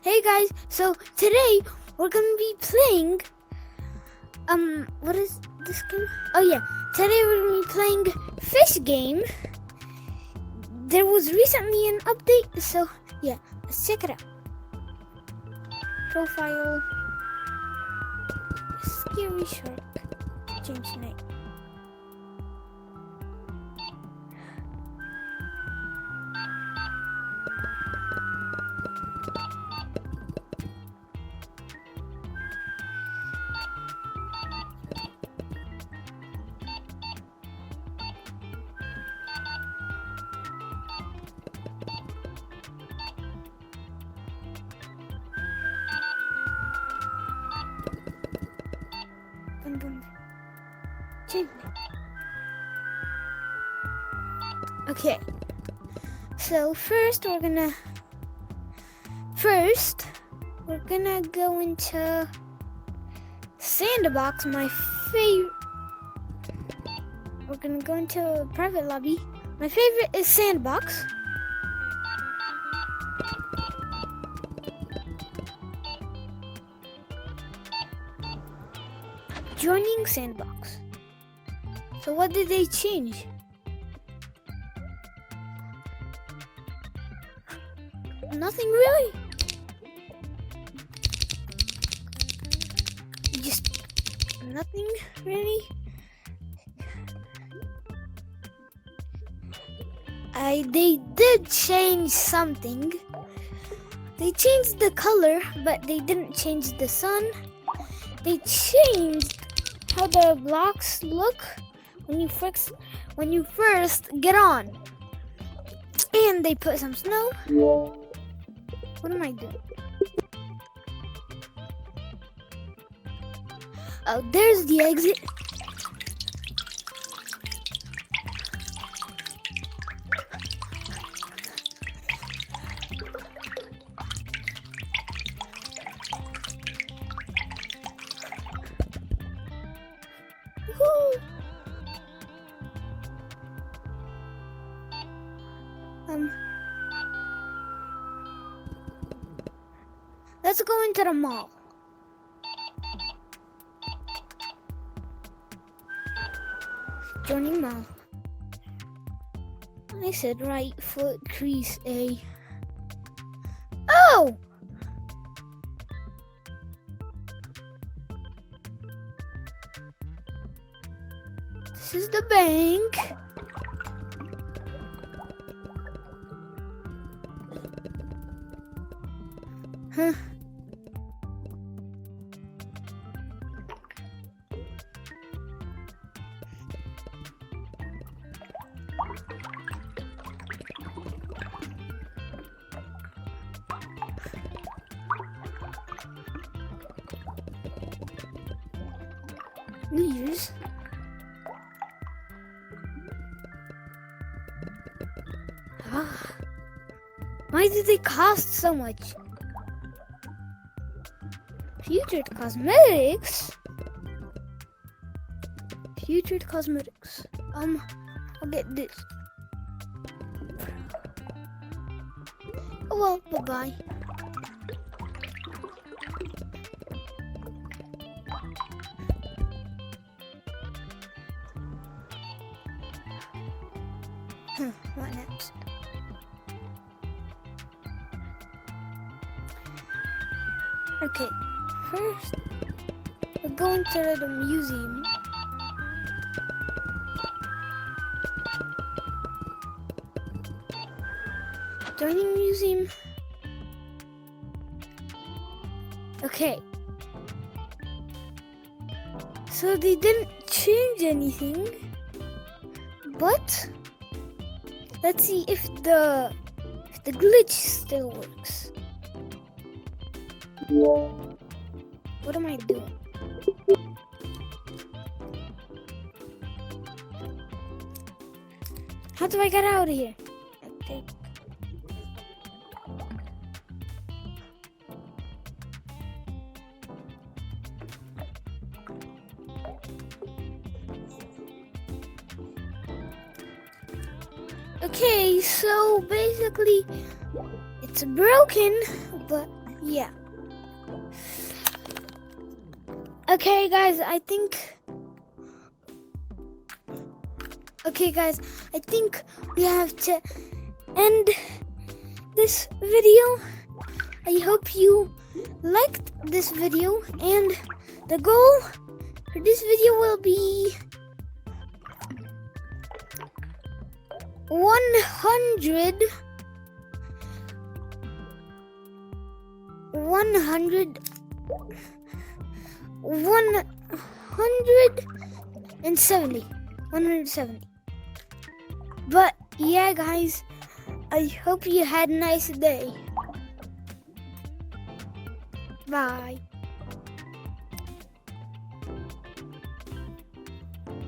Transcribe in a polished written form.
Hey guys, so today we're gonna be playing what is this game? Oh yeah, today we're gonna be playing Fish Game. There was recently an update, so yeah, let's check it out. Profile, Scary Shark, change name. Okay, so first we're gonna go into Sandbox, my favorite. We're gonna go into a private lobby. My favorite is Sandbox. Joining Sandbox. So what did they change? Nothing really. Just nothing really. They did change something. They changed the color, but they didn't change the sun. They changed how the blocks look when you first get on. And they put some snow. What am I doing? Oh, there's the exit. Woo! Let's go into the mall. Joining mall. I said right foot crease A. Oh! This is the bank. Huh. New Year's. Why did they cost so much? Featured cosmetics. Featured cosmetics. I'll get this. Oh well, bye-bye. What next? Okay, first we're going to the museum. Joining museum. Okay. So they didn't change anything, but let's see if the glitch still works. What am I doing? How do I get out of here? Okay. Okay, so basically it's broken, but Yeah. Okay, guys, I think we have to end this video. I hope you liked this video, and the goal for this video will be 100 170. But yeah, guys, I hope you had a nice day. Bye.